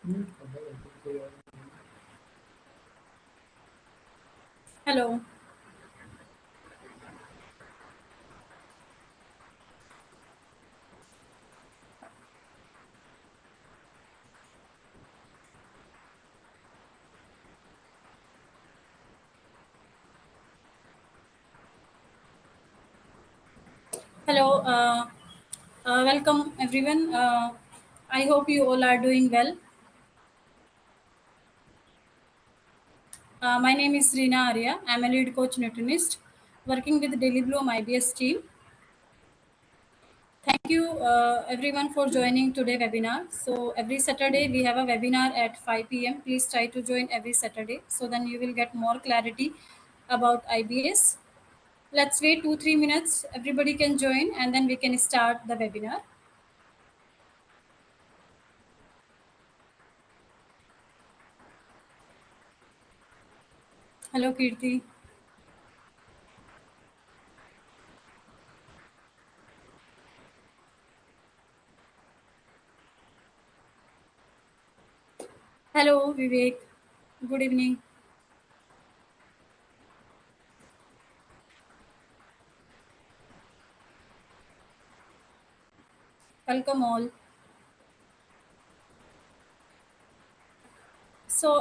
Hello. Hello. Welcome, everyone. I hope you all are doing well. My name is Reena Arya. I'm a lead coach nutritionist working with Daily Bloom IBS team. Thank you, everyone, for joining today webinar. So every Saturday we have a webinar at 5 p.m. Please try to join every Saturday so then you will get more clarity about IBS. Let's wait 2-3 minutes. Everybody can join and then we can start the webinar. Hello, Kirti. Hello, Vivek. Good evening. Welcome all. So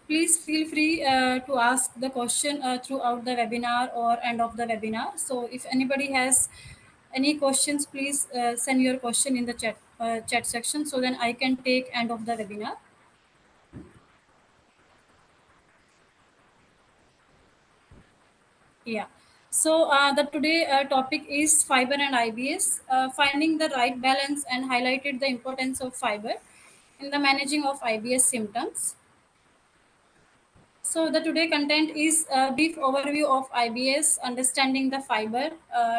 please feel free to ask the question throughout the webinar or end of the webinar. So if anybody has any questions, please send your question in the chat section so then I can take end of the webinar. Yeah. So the today topic is fiber and IBS, finding the right balance and highlighted the importance of fiber in the managing of IBS symptoms. So the today content is a brief overview of IBS, understanding the fiber,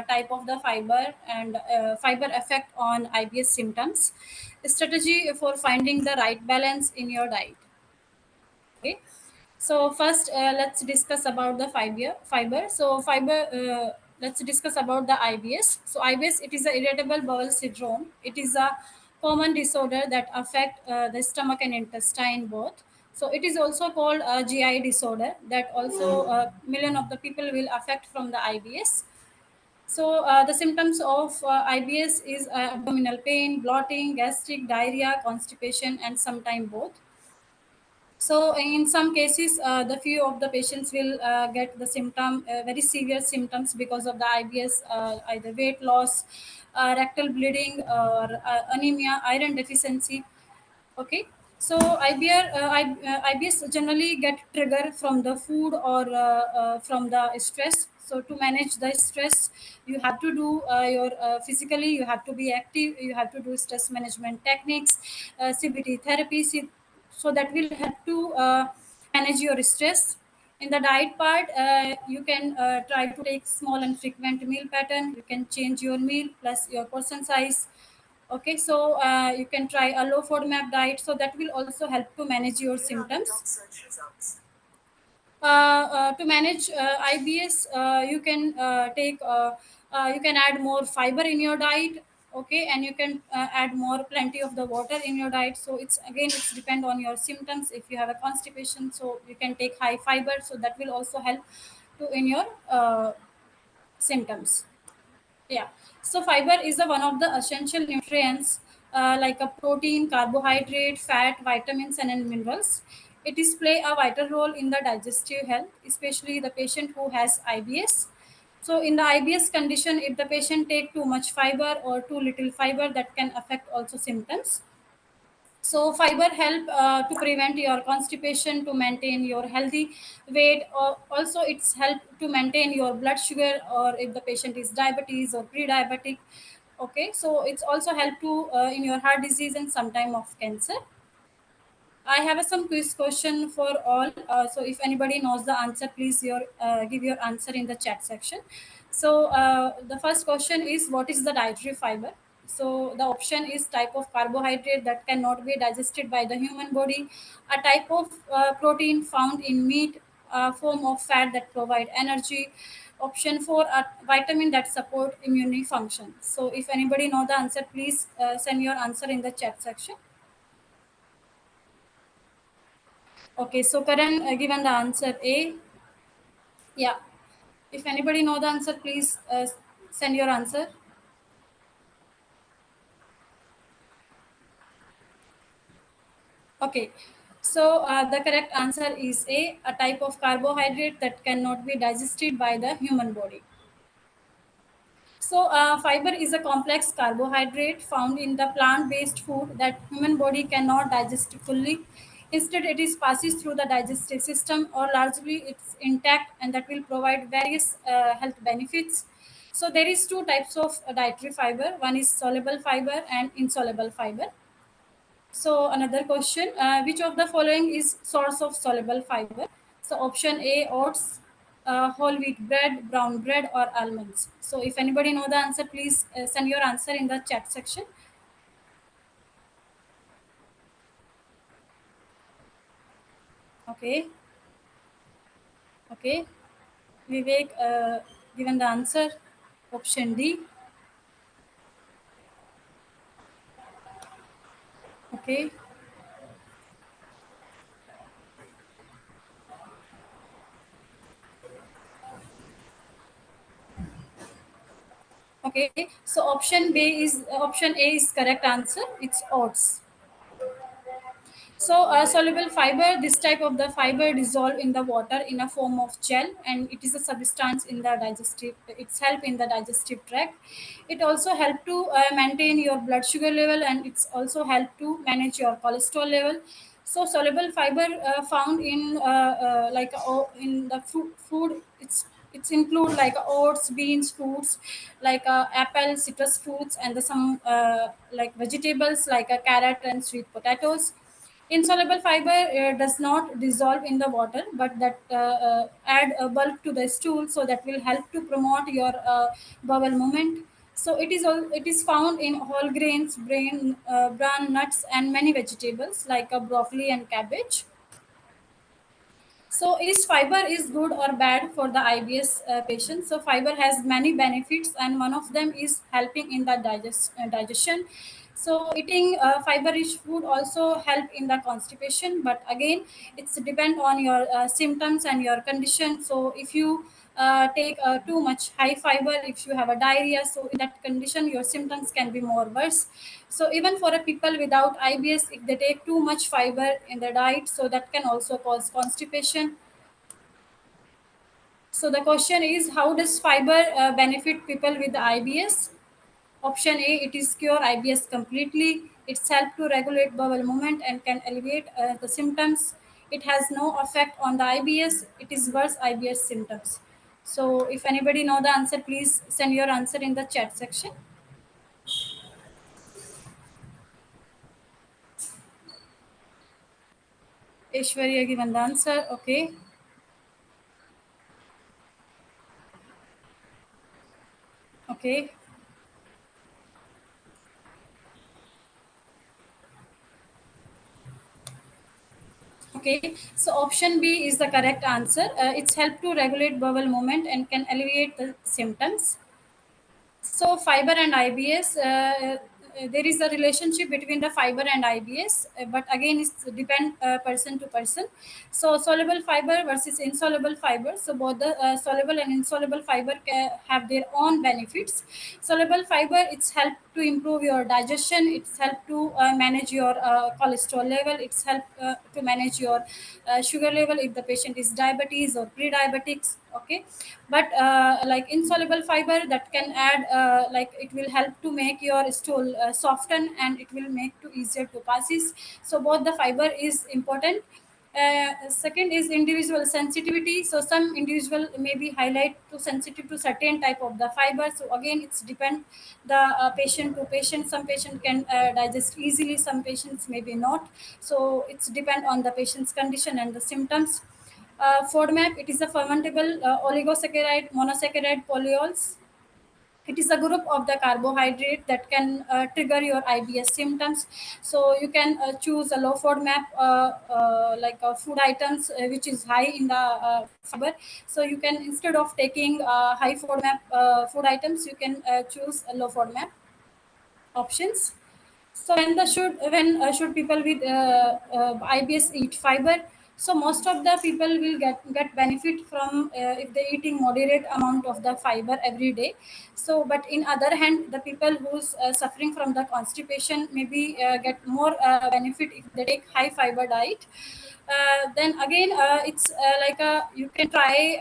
type of the fiber and fiber effect on IBS symptoms, strategy for finding the right balance in your diet. Okay. So first, let's discuss about the Fiber. So fiber. Let's discuss about the IBS. So IBS, it is a irritable bowel syndrome. It is a common disorder that affect the stomach and intestine both. So it is also called a GI disorder that also million of the people will affect from the IBS. So the symptoms of IBS is abdominal pain, bloating, gastric, diarrhea, constipation, and sometimes both. So in some cases, the few of the patients will get the very severe symptoms because of the IBS, either weight loss, rectal bleeding, or anemia, iron deficiency. Okay. So IBS generally get triggered from the food or from the stress. So to manage the stress, you have to do your physically. You have to be active. You have to do stress management techniques, CBT therapy. So that will help to manage your stress. In the diet part, you can try to take small and frequent meal pattern. You can change your meal plus your portion size. Okay, so you can try a low FODMAP diet, so that will also help to manage your symptoms. To manage IBS, you can add more fiber in your diet. Okay, and you can add more plenty of the water in your diet. So it's depend on your symptoms. If you have a constipation, so you can take high fiber, so that will also help to in your symptoms. Yeah. So fiber is one of the essential nutrients like a protein, carbohydrate, fat, vitamins, and minerals. It is play a vital role in the digestive health, especially the patient who has IBS. So in the IBS condition, if the patient take too much fiber or too little fiber, that can affect also symptoms. So fiber help to prevent your constipation, to maintain your healthy weight, or also it's help to maintain your blood sugar, or if the patient is diabetes or pre-diabetic. Okay, so it's also help to in your heart disease and sometime of cancer. I have some quiz question for all. So if anybody knows the answer, please give your answer in the chat section. So the first question is, what is the dietary fiber? So the option is type of carbohydrate that cannot be digested by the human body, a type of protein found in meat, a form of fat that provide energy. Option 4, a vitamin that support immunity function. So if anybody know the answer, please send your answer in the chat section. Okay, so Karan given the answer A. Yeah. If anybody know the answer, please send your answer. Okay. So the correct answer is a type of carbohydrate that cannot be digested by the human body. So, fiber is a complex carbohydrate found in the plant-based food that human body cannot digest fully. Instead, it is passes through the digestive system or largely it's intact, and that will provide various health benefits. So, there is two types of dietary fiber. One is soluble fiber and insoluble fiber. So another question, which of the following is source of soluble fiber? So option A, oats, whole wheat bread, brown bread, or almonds. So if anybody know the answer, please send your answer in the chat section. Okay, okay. Vivek, given the answer, option D. Okay, okay. So option A is correct answer. It's oats. So, soluble fiber, this type of the fiber dissolve in the water in a form of gel, and it is a substance in the digestive. It's help in the digestive tract. It also help to maintain your blood sugar level, and it's also help to manage your cholesterol level. So, soluble fiber found in in the food. It's include like oats, beans, fruits, like apple, citrus fruits, and the some like vegetables like carrot and sweet potatoes. Insoluble fiber does not dissolve in the water, but that add a bulk to the stool, so that will help to promote your bowel movement. So it is found in whole grains, bran, nuts, and many vegetables like broccoli and cabbage. So, is fiber is good or bad for the IBS patient? So, fiber has many benefits, and one of them is helping in the digestion. So, eating fiber-rich food also help in the constipation, but again, it's depend on your symptoms and your condition. So, if you take too much high fiber, if you have a diarrhea, so in that condition, your symptoms can be more worse. So, even for a people without IBS, if they take too much fiber in their diet, so that can also cause constipation. So the question is, how does fiber benefit people with the IBS? Option A, it is cure IBS completely. It's help to regulate bowel movement and can alleviate the symptoms. It has no effect on the IBS. It is worse IBS symptoms. So if anybody know the answer, please send your answer in the chat section. Aishwarya given the answer. Okay. Okay. Okay, so option B is the correct answer. It's help to regulate bowel movement and can alleviate the symptoms. So fiber and IBS, there is a relationship between the fiber and IBS, but again it's depend person to person. So soluble fiber versus insoluble fiber. So both the soluble and insoluble fiber have their own benefits. Soluble fiber, it's help to improve your digestion. It's help to manage your cholesterol level. It's help to manage your sugar level if the patient is diabetes or pre-diabetics. Okay, but like insoluble fiber, that can add like it will help to make your stool soften, and it will make to easier to passes. So both the fiber is important. Second is individual sensitivity. So some individual may be highlight to sensitive to certain type of the fiber. So again, it's depend the patient to patient. Some patient can digest easily, some patients maybe not. So it's depend on the patient's condition and the symptoms. FODMAP, it is a fermentable oligosaccharide monosaccharide polyols. It is a group of the carbohydrate that can trigger your IBS symptoms. So you can choose a low FODMAP like food items which is high in the fiber. So you can, instead of taking high FODMAP food items, you can choose a low FODMAP options. So when should people with IBS eat fiber? So most of the people will get benefit from if they eating moderate amount of the fiber every day. So but in other hand, the people who's suffering from the constipation maybe get more benefit if they take high fiber diet. Then again, it's like a you can try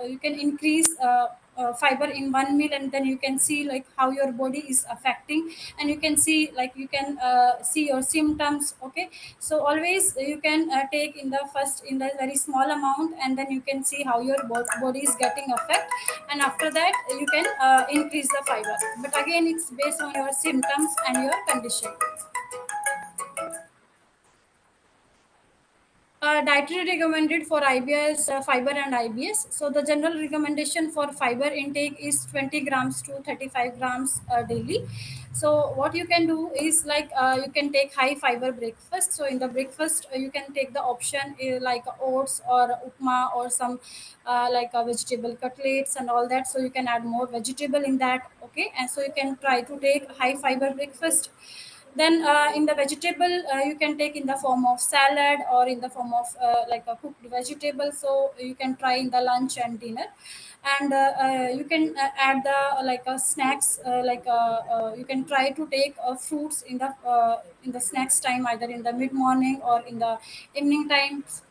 you can increase fiber in one meal, and then you can see like how your body is affecting, and you can see like you can see your symptoms. Okay, so always you can take in the first in the very small amount, and then you can see how your body is getting affect, and after that you can increase the fiber. But again, it's based on your symptoms and your condition. Dietary recommended for IBS, fiber and IBS. So the general recommendation for fiber intake is 20 grams to 35 grams daily. So what you can do is like you can take high fiber breakfast. So in the breakfast, you can take the option like oats or upma or some vegetable cutlets and all that. So you can add more vegetable in that. Okay, and so you can try to take high fiber breakfast. Then in the vegetable, you can take in the form of salad or in the form of like a cooked vegetable. So you can try in the lunch and dinner. And you can add the snacks you can try to take fruits in the snacks time, either in the mid morning or in the evening times.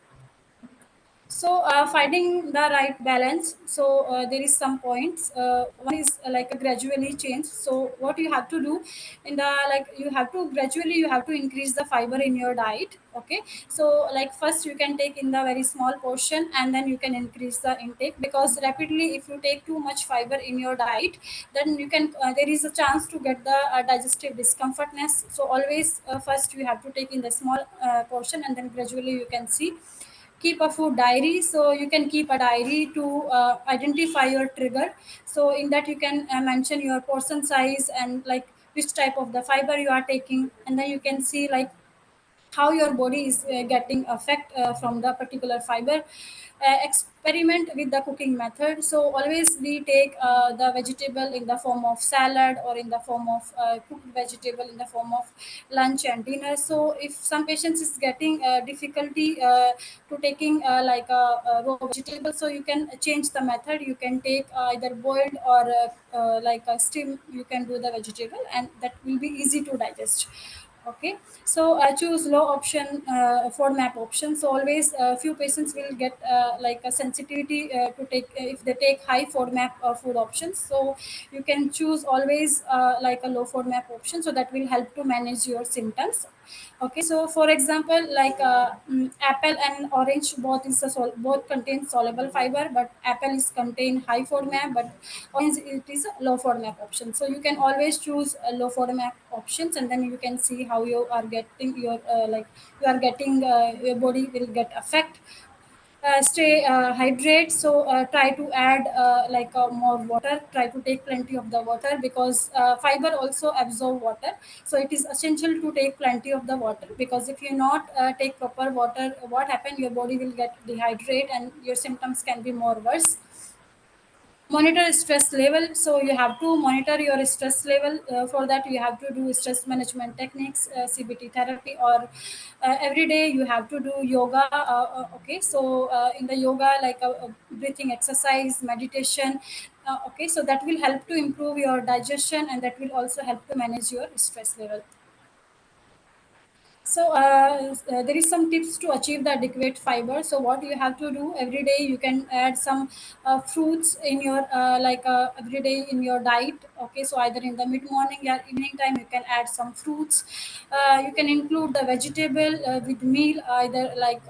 So finding the right balance. So there is some points. One is like a gradually change. So what you have to do in the like you have to gradually you have to increase the fiber in your diet. Okay, so like first you can take in the very small portion, and then you can increase the intake, because rapidly if you take too much fiber in your diet, then you can there is a chance to get the digestive discomfortness. So always first you have to take in the small portion, and then gradually you can see. Keep a food diary. So you can keep a diary to identify your trigger. So in that you can mention your portion size and like which type of the fiber you are taking, and then you can see like how your body is getting effect from the particular fiber. Experiment with the cooking method. So always we take the vegetable in the form of salad or in the form of cooked vegetable in the form of lunch and dinner. So if some patients is getting difficulty to taking raw vegetable, so you can change the method. You can take either boiled or like a steam. You can do the vegetable, and that will be easy to digest. Okay, so choose low option FODMAP option. So always few patients will get like a sensitivity to take if they take high FODMAP food options. So you can choose always like a low FODMAP option, so that will help to manage your symptoms. Okay, so for example, like apple and orange both both contain soluble fiber, but apple is contain high FODMAP, but orange it is a low FODMAP option. So you can always choose a low FODMAP options, and then you can see how you are getting your you are getting your body will get affect. Stay hydrate. So try to add more water. Try to take plenty of the water, because fiber also absorb water. So it is essential to take plenty of the water, because if you not take proper water, what happen, your body will get dehydrate and your symptoms can be more worse. Monitor stress level. So you have to monitor your stress level. For that you have to do stress management techniques, CBT therapy, or every day you have to do yoga. Okay, so in the yoga, like breathing exercise, meditation. Okay, so that will help to improve your digestion, and that will also help to manage your stress level. So there is some tips to achieve the adequate fiber. So what you have to do every day, you can add some fruits in your every day in your diet. Okay, so either in the mid morning or evening time, you can add some fruits. You can include the vegetable with meal, either like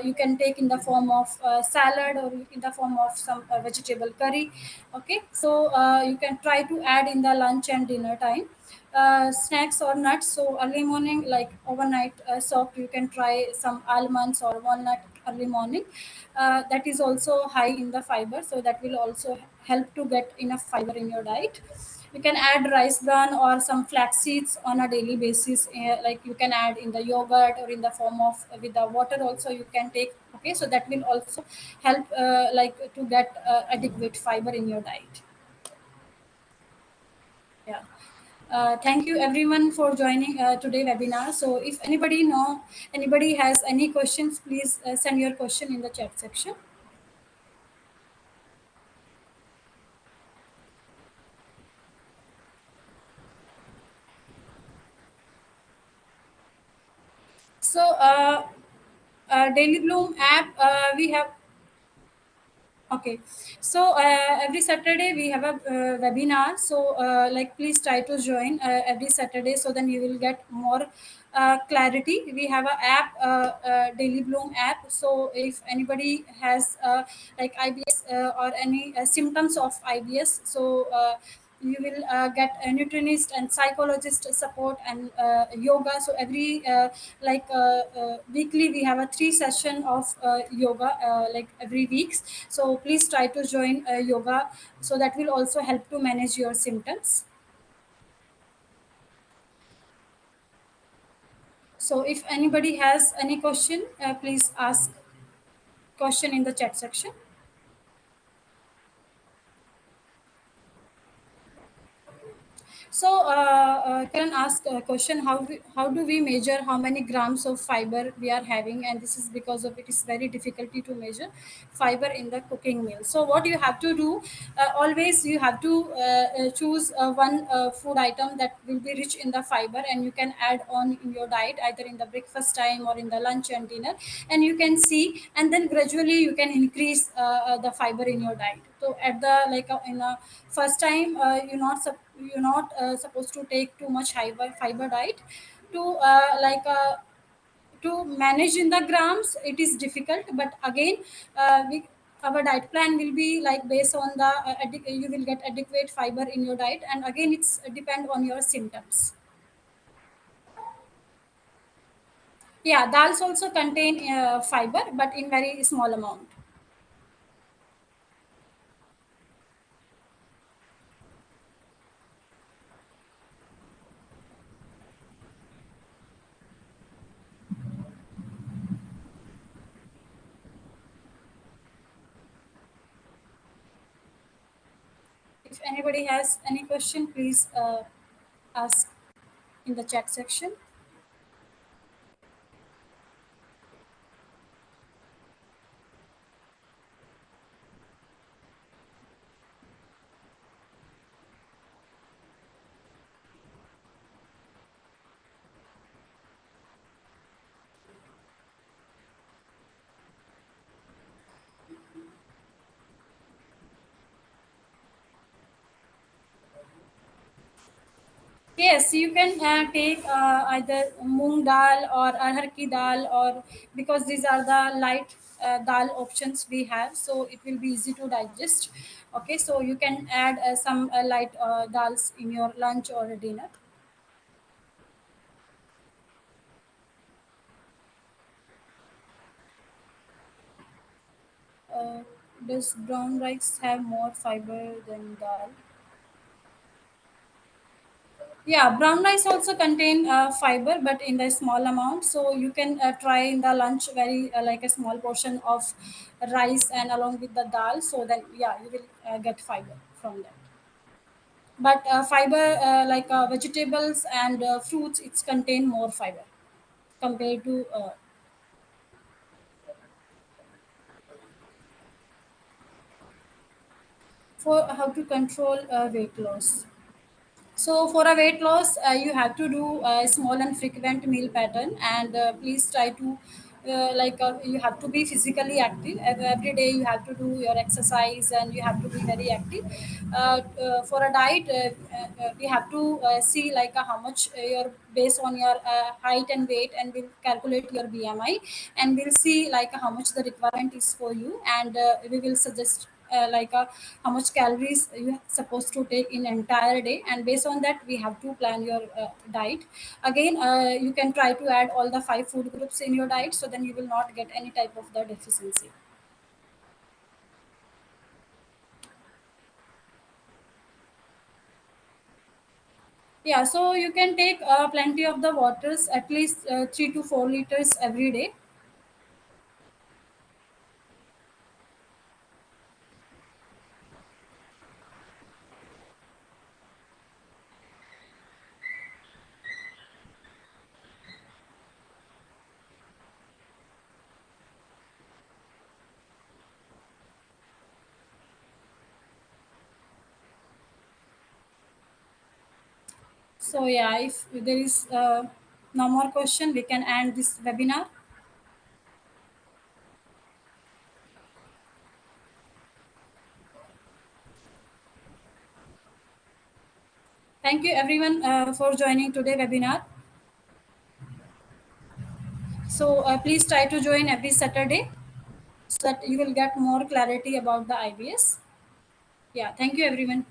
you can take in the form of salad or in the form of some vegetable curry. Okay, so you can try to add in the lunch and dinner time. Snacks or nuts. So early morning, like overnight soaked, you can try some almonds or walnut early morning. That is also high in the fiber, so that will also help to get enough fiber in your diet. You can add rice bran or some flax seeds on a daily basis. Like you can add in the yogurt or in the form of with the water also you can take. Okay, so that will also help to get adequate fiber in your diet. Yeah. Thank you everyone for joining today webinar. So if anybody has any questions, please send your question in the chat section. So Daily Bloom app, we have. Okay, so every Saturday we have a webinar. So like please try to join every Saturday, so then you will get more clarity. We have a app, Daily Bloom app. So if anybody has like IBS or any symptoms of IBS, so you will get a nutritionist and psychologist support and yoga. So every weekly we have a 3 session of yoga like every weeks. So please try to join yoga, so that will also help to manage your symptoms. So if anybody has any question, please ask question in the chat section. So, Karan asked a question: how do we measure how many grams of fiber we are having? And this is because of it is very difficulty to measure fiber in the cooking meal. So, what you have to do, always you have to choose one food item that will be rich in the fiber, and you can add on in your diet either in the breakfast time or in the lunch and dinner, and you can see, and then gradually you can increase the fiber in your diet. So, at the in a first time, you're not supposed to take too much fiber diet to to manage in the grams. It is difficult, but again, our diet plan will be like based on the you will get adequate fiber in your diet, and again it's depend on your symptoms. Yeah, dals also contain fiber, but in very small amount. If anybody has any question, please ask in the chat section. Yes, you can take either moong dal or arhar ki dal, or because these are the light dal options we have, so it will be easy to digest. Okay, so you can add some light dals in your lunch or dinner. Uh, does brown rice have more fiber than dal? Yeah, brown rice also contain fiber, but in the small amount. So you can try in the lunch very like a small portion of rice and along with the dal. So then, yeah, you will get fiber from that. But fiber vegetables and fruits, it's contain more fiber compared to for how to control weight loss. So for a weight loss, you have to do a small and frequent meal pattern, and please try to you have to be physically active. Every day you have to do your exercise, and you have to be very active. For a diet, we have to see how much your based on your height and weight, and we'll calculate your BMI, and we'll see how much the requirement is for you, and we will suggest how much calories you supposed to take in entire day, and based on that we have to plan your diet. Again, you can try to add all the 5 food groups in your diet, so then you will not get any type of the deficiency. Yeah, so you can take plenty of the waters, at least 3 to 4 liters every day. So yeah, if there is no more question, we can end this webinar. Thank you everyone for joining today webinar. So please try to join every Saturday so that you will get more clarity about the IBS. Yeah, thank you everyone.